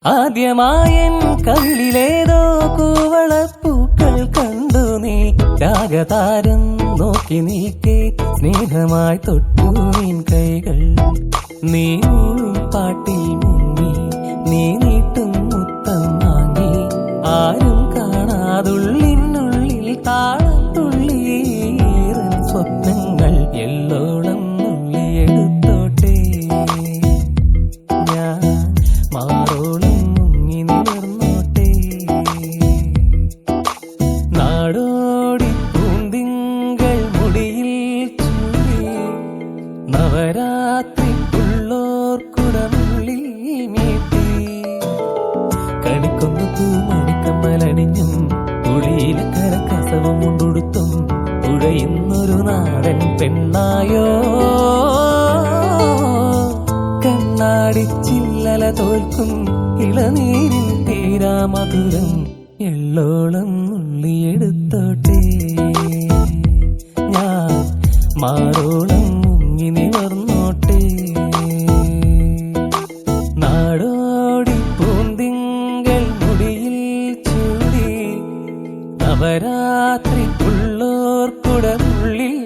ആദ്യമായൻ കവിളിലേതോ കൂവളപ്പൂക്കൾ കണ്ടു നീ രാഗതാരം നോക്കി നീക്കേ സ്നേഹമായി തൊട്ടു നിൻ കൈകൾ നീ പാട്ടിൽ മുങ്ങി നീ നീട്ടും മുത്തം വാങ്ങി ആരും കാണാതുള്ളിനുള്ളിൽ താളം തുള്ളിയേറും സ്വപ്നങ്ങൾ എല്ലോളം നുള്ളിയെടുത്തോട്ടെ ഞാൻ മാറോളം മുങ്ങി നിവർന്നോട്ടെ നാടോടി പൂന്തിങ്കൾ മുടിയിൽ ചൂടി നവരാത്രി ഉള്ളോർക്കുടമുള്ളിൽ മീട്ടി കണിക്കൊന്നു പൂമണിക്കമ്മലണിഞ്ഞും കുളിയിലെ കരക്കസവും കൊണ്ടുടുത്തും തുഴയുന്നൊരു നാടൻ പെണ്ണായോ കണ്ണാടിച്ചില്ലല തോൽക്കും ഇളനീരിൻ തീരാ മധുരം എള്ളോളം നുള്ളിയെടുത്തോട്ടെ ഞാൻ മാറോളം മുങ്ങി നിവർന്നോട്ടെ നാടോടി പൂന്തിങ്കൾ മുടിയിൽ ചൂടി നവരാത്രി ഉള്ളോർക്കുടമുള്ളിൽ